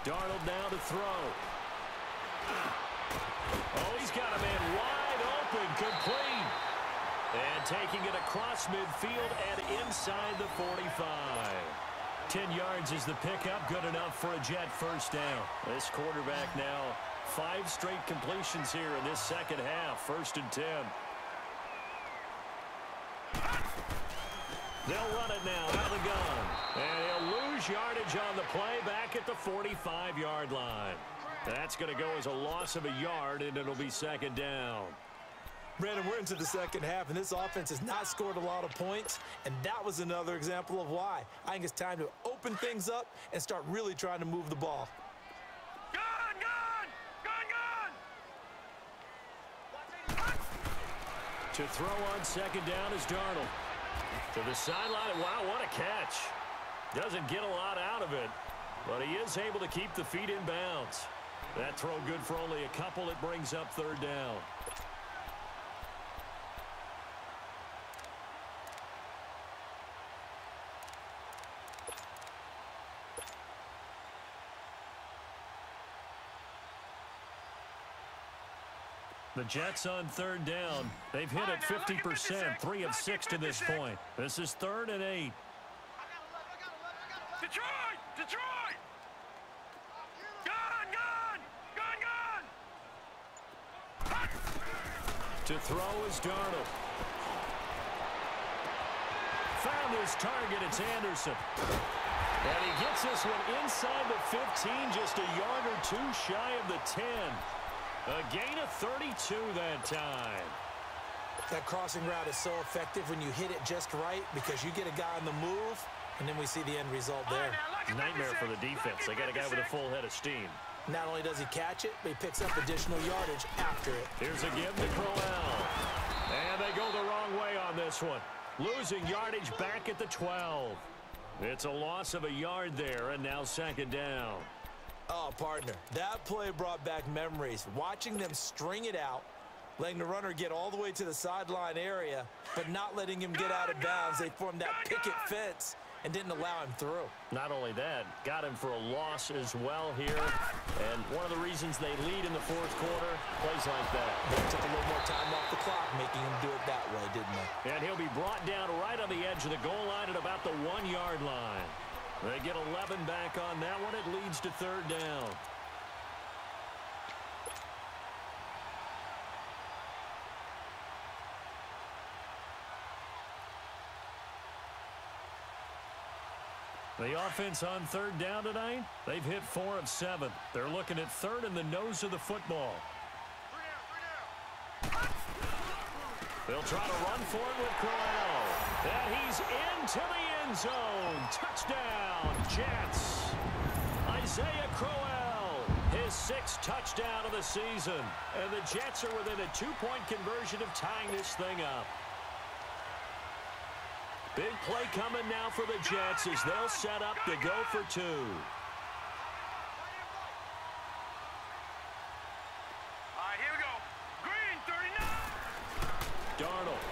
Darnold now to throw. Oh, he's got a man wide open, complete. And taking it across midfield and inside the 45. 10 yards is the pickup, good enough for a Jet first down. This quarterback now 5 straight completions here in this second half, 1st and 10. They'll run it now out of the gun. And he'll lose yardage on the play back at the 45-yard line. That's going to go as a loss of a yard, and it'll be 2nd down. Brandon, we're into the second half, and this offense has not scored a lot of points, and that was another example of why. I think it's time to open things up and start really trying to move the ball. To throw on 2nd down is Darnold. To the sideline. Wow, what a catch. Doesn't get a lot out of it, but he is able to keep the feet in bounds. That throw good for only a couple. It brings up 3rd down. The Jets on 3rd down. They've hit it 50%, 3 of 6 to this point. This is 3rd and 8. Detroit! Detroit! Gun! Gun! Gun! Gun! To throw is Darnold. Found his target. It's Anderson. And he gets this one inside the 15, just a yard or 2 shy of the 10. A gain of 32 that time. That crossing route is so effective when you hit it just right because you get a guy on the move, and then we see the end result there. Nightmare for the defense. They got a guy with a full head of steam. Not only does he catch it, but he picks up additional yardage after it. Here's a give to Crowell. And they go the wrong way on this one. Losing yardage back at the 12. It's a loss of a yard there, and now 2nd down. Oh, partner, that play brought back memories. Watching them string it out, letting the runner get all the way to the sideline area, but not letting him get out of bounds. They formed that picket fence and didn't allow him through. Not only that, got him for a loss as well here. And one of the reasons they lead in the 4th quarter, plays like that. They took a little more time off the clock, making him do it that way, didn't they? And he'll be brought down right on the edge of the goal line at about the 1-yard line. They get 11 back on that one. It leads to 3rd down. The offense on 3rd down tonight, they've hit 4 of 7. They're looking at 3rd in the nose of the football. They'll try to run for it with Crowell. And he's into the end zone. Touchdown, Jets. Isaiah Crowell, his 6th touchdown of the season. And the Jets are within a 2-point conversion of tying this thing up. Big play coming now for the Jets as they'll set up to go for 2. All right, here we go. Green, 39. Darnold.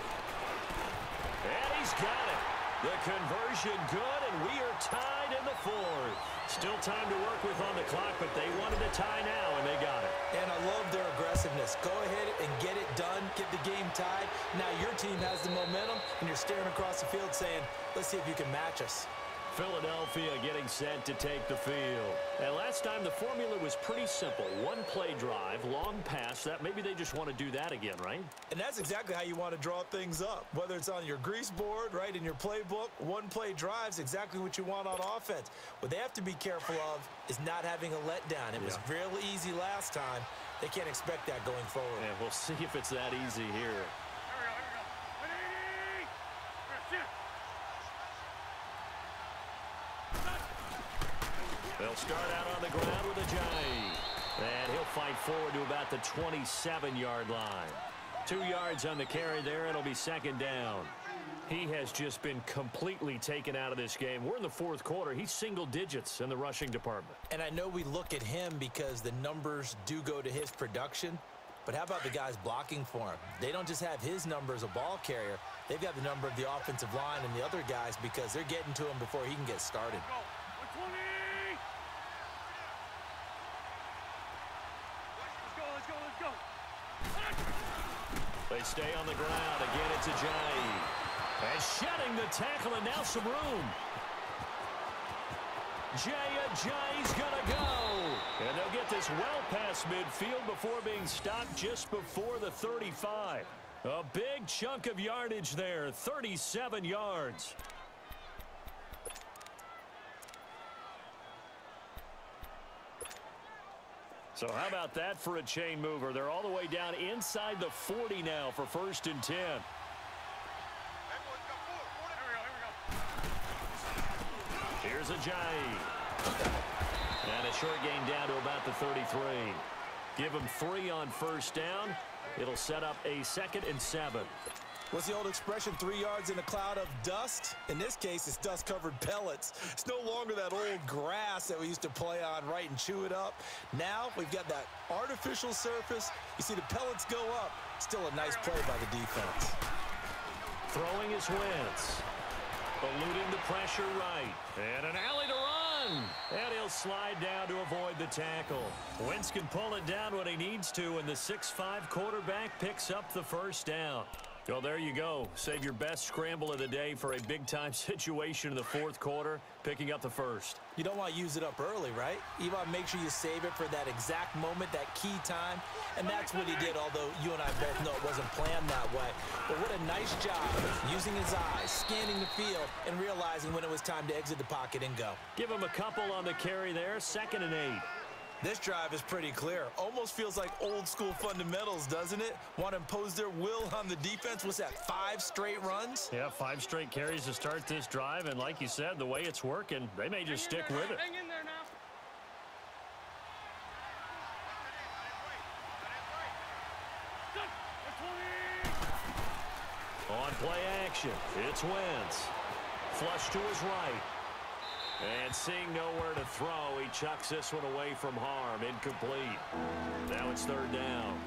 And he's got it. The conversion good, and we are tied in the 4th. Still time to work with on the clock, but they wanted to tie now, and they got it. And I love their aggressiveness. Go ahead and get it done. Get the game tied. Now your team has the momentum, and you're staring across the field saying, let's see if you can match us. Philadelphia getting set to take the field. And last time the formula was pretty simple. 1-play drive, long pass. That maybe they just want to do that again, right? And that's exactly how you want to draw things up. Whether it's on your grease board, right, in your playbook, 1-play drive's exactly what you want on offense. What they have to be careful of is not having a letdown. It was real easy last time. They can't expect that going forward. And we'll see if it's that easy here. Here we go. 180. Sit. They'll start out on the ground with a jive. And he'll fight forward to about the 27-yard line. 2 yards on the carry there. It'll be 2nd down. He has just been completely taken out of this game. We're in the 4th quarter. He's single digits in the rushing department. And I know we look at him because the numbers do go to his production. But how about the guys blocking for him? They don't just have his number as a ball carrier. They've got the number of the offensive line and the other guys because they're getting to him before he can get started. Go. 120. Let's go. They stay on the ground. Again, it's a jive. And shedding the tackle, and now some room. Jay's gonna go. And they'll get this well past midfield before being stopped just before the 35. A big chunk of yardage there, 37 yards. So how about that for a chain mover? They're all the way down inside the 40 now for 1st and 10. Here's a jive. And a short gain down to about the 33. Give them 3 on 1st down. It'll set up a 2nd and 7. What's the old expression, 3 yards in a cloud of dust? In this case, it's dust-covered pellets. It's no longer that old grass that we used to play on, right, and chew it up. Now we've got that artificial surface. You see the pellets go up. Still a nice play by the defense. Throwing is Wentz. Eluding the pressure right. And an alley to run. And he'll slide down to avoid the tackle. Wentz can pull it down when he needs to, and the 6'5" quarterback picks up the 1st down. Well, there you go. Save your best scramble of the day for a big-time situation in the 4th quarter, picking up the 1st. You don't want to use it up early, right? You want to make sure you save it for that exact moment, that key time. And that's what he did, although you and I both know it wasn't planned that way. But what a nice job using his eyes, scanning the field, and realizing when it was time to exit the pocket and go. Give him a couple on the carry there, 2nd and 8. This drive is pretty clear. Almost feels like old-school fundamentals, doesn't it? Want to impose their will on the defense. What's that, 5 straight runs? Yeah, 5 straight carries to start this drive. And like you said, the way it's working, they may just stick with it. Hang in there now. On play action, it's Wentz. Flush to his right. And seeing nowhere to throw, he chucks this one away from harm. Incomplete. Now it's 3rd down.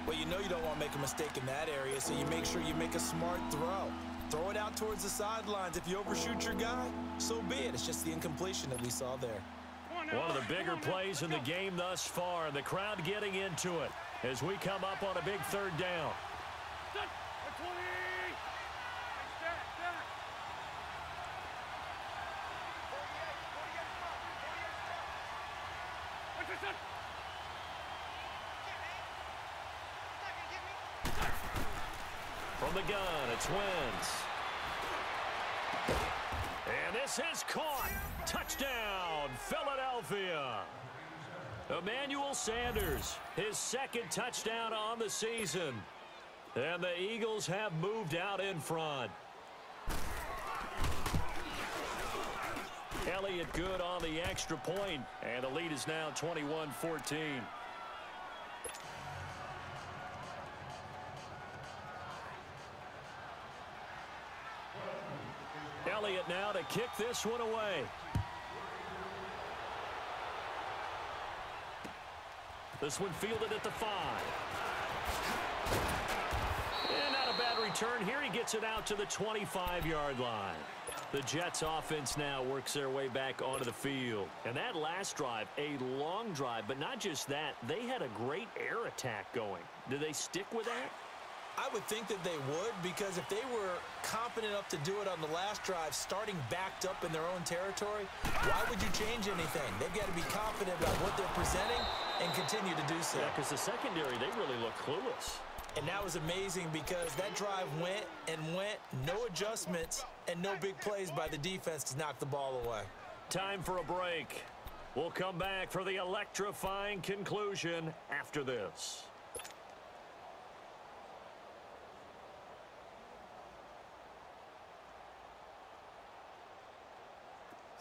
Well, you know you don't want to make a mistake in that area, so you make sure you make a smart throw. Throw it out towards the sidelines. If you overshoot your guy, so be it. It's just the incompletion that we saw there. One of the bigger plays in the game thus far. The crowd getting into it as we come up on a big 3rd down. From the gun, it's Wentz. And this is caught. Touchdown, Philadelphia. Emmanuel Sanders, his 2nd touchdown on the season. And the Eagles have moved out in front. Elliott good on the extra point, and the lead is now 21-14. Elliott now to kick this one away. This one fielded at the 5. And not a bad return here. He gets it out to the 25-yard line. The Jets offense now works their way back onto the field. And that last drive, a long drive, but not just that. They had a great air attack going. Do they stick with that? I would think that they would, because if they were confident enough to do it on the last drive, starting backed up in their own territory, why would you change anything? They've got to be confident about what they're presenting and continue to do so. Yeah, because the secondary, they really look clueless. And that was amazing because that drive went and went, no adjustments, and no big plays by the defense to knock the ball away. Time for a break. We'll come back for the electrifying conclusion after this.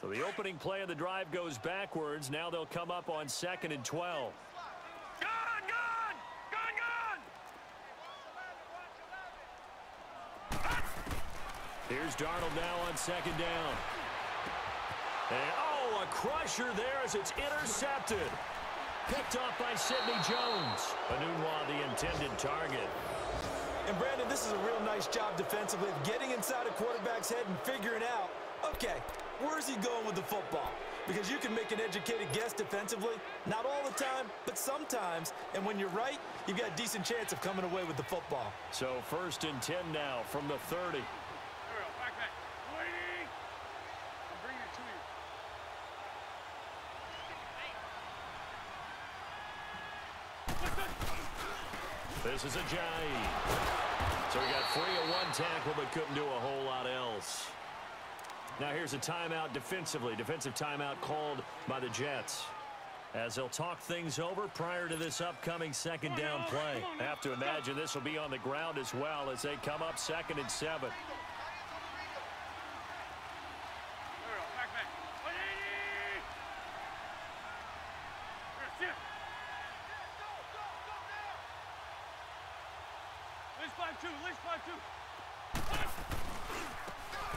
So the opening play of the drive goes backwards. Now they'll come up on 2nd and 12. Here's Darnold now on 2nd down. And, oh, a crusher there as it's intercepted. Picked off by Sidney Jones. Anunwa, the intended target. And, Brandon, this is a real nice job defensively of getting inside a quarterback's head and figuring out, okay, where's he going with the football? Because you can make an educated guess defensively. Not all the time, but sometimes. And when you're right, you've got a decent chance of coming away with the football. So 1st and 10 now from the 30. This is a Ajayi. So he got free of one tackle but couldn't do a whole lot else. Now here's a timeout defensively. Defensive timeout called by the Jets, as they'll talk things over prior to this upcoming 2nd down play. I have to imagine this will be on the ground as well as they come up 2nd and 7.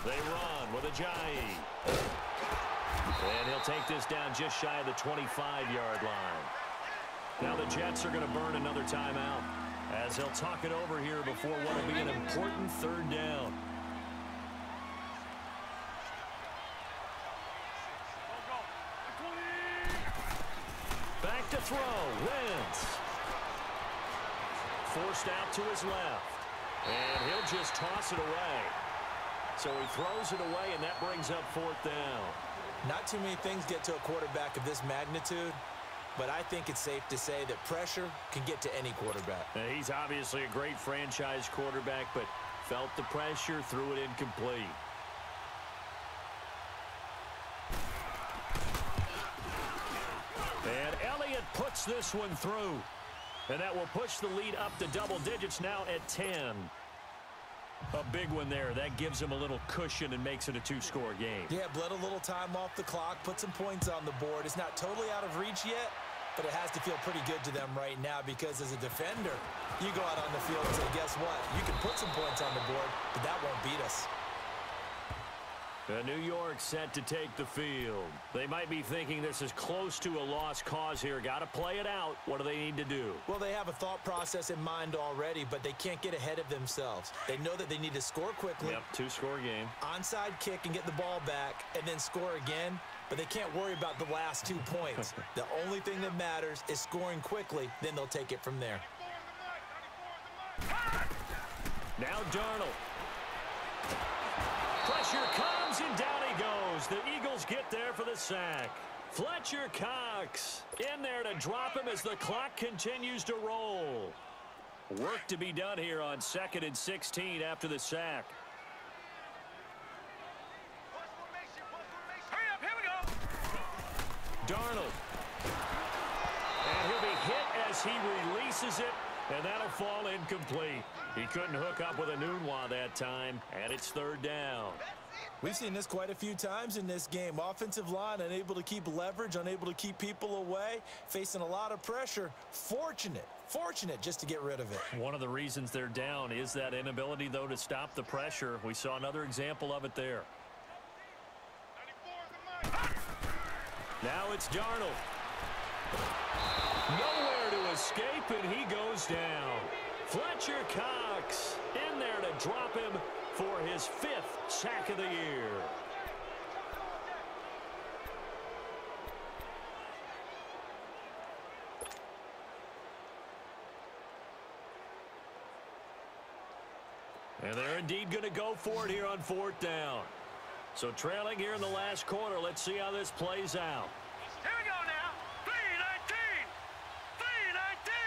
They run with Ajayi. And he'll take this down just shy of the 25-yard line. Now the Jets are going to burn another timeout as they'll talk it over here before what will be an important 3rd down. Back to throw. Wentz. Forced out to his left. And he'll just toss it away. So he throws it away, and that brings up 4th down. Not too many things get to a quarterback of this magnitude, but I think it's safe to say that pressure can get to any quarterback. Now, he's obviously a great franchise quarterback, but felt the pressure, threw it incomplete. And Elliott puts this one through. And that will push the lead up to double digits now at 10. A big one there. That gives them a little cushion and makes it a 2-score game. Yeah, bled a little time off the clock, put some points on the board. It's not totally out of reach yet, but it has to feel pretty good to them right now because as a defender, you go out on the field and say, guess what? You can put some points on the board, but that won't beat us. New York set to take the field. They might be thinking this is close to a lost cause here. Got to play it out. What do they need to do? Well, they have a thought process in mind already, but they can't get ahead of themselves. They know that they need to score quickly. Yep, 2-score game. Onside kick and get the ball back and then score again, but they can't worry about the last 2 points. The only thing that matters is scoring quickly, then they'll take it from there. Now Darnold. Pressure comes, and down he goes. The Eagles get there for the sack. Fletcher Cox in there to drop him as the clock continues to roll. Work to be done here on 2nd and 16 after the sack. Hurry up, here we go. Darnold. And he'll be hit as he releases it And that'll fall incomplete. He couldn't hook up with a Nunwa that time, and it's third down. We've seen this quite a few times in this game. Offensive line unable to keep leverage, unable to keep people away, facing a lot of pressure. Fortunate just to get rid of it. One of the reasons they're down is that inability, though, to stop the pressure. We saw another example of it there. Now it's Darnold. Nowhere to escape, and he goes down. Fletcher Cox in there to drop him for his 5th sack of the year. And they're indeed going to go for it here on 4th down. So trailing here in the last quarter, let's see how this plays out. Here we go now. 3-19. 3-19.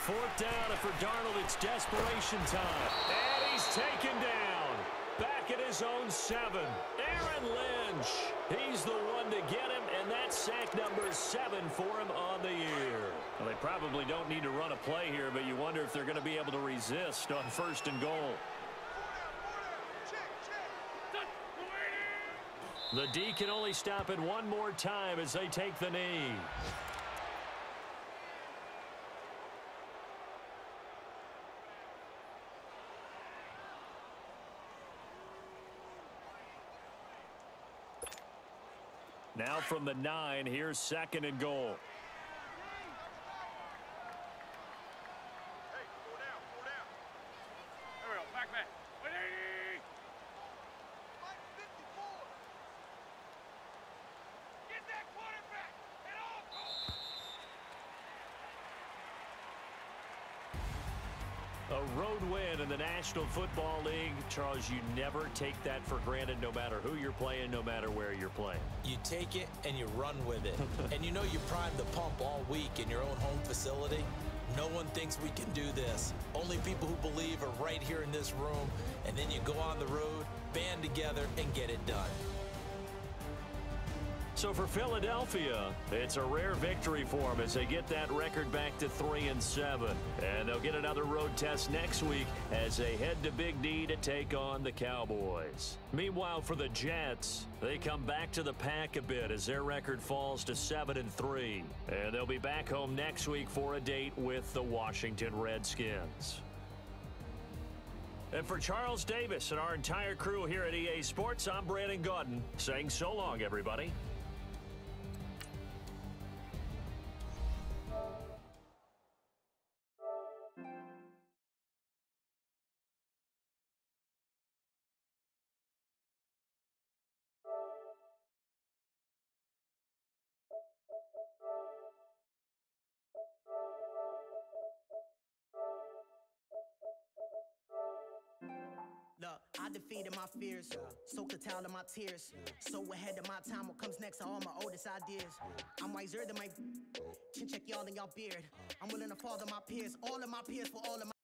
4th down, and for Darnold, it's desperation time. And he's taken down. Back at his own 7. Aaron Lynch. He's the one to get him, and that's sack number 7 for him on the year. Well, they probably don't need to run a play here, but you wonder if they're going to be able to resist on 1st and goal. The D can only stop it one more time as they take the knee. Now from the 9, here's 2nd and goal. Hey, 4 down, 4 down. There we go, back. 180. Get that quarterback. Get off. A road win in the National Football League. Charles, you never take that for granted, no matter who you're playing, no matter where you're playing. You take it and you run with it. And you know you primed the pump all week in your own home facility. No one thinks we can do this. Only people who believe are right here in this room. And then you go on the road, band together, and get it done. So for Philadelphia, it's a rare victory for them as they get that record back to 3-7. And they'll get another road test next week as they head to Big D to take on the Cowboys. Meanwhile, for the Jets, they come back to the pack a bit as their record falls to 7-3. And they'll be back home next week for a date with the Washington Redskins. And for Charles Davis and our entire crew here at EA Sports, I'm Brandon Gaudin saying so long, everybody. Look, I defeated my fears, soaked the towel in my tears. So ahead of my time, what comes next are all my oldest ideas. I'm wiser than my chin check y'all in y'all beard. I'm willing to fall to my peers, all of my peers for all of my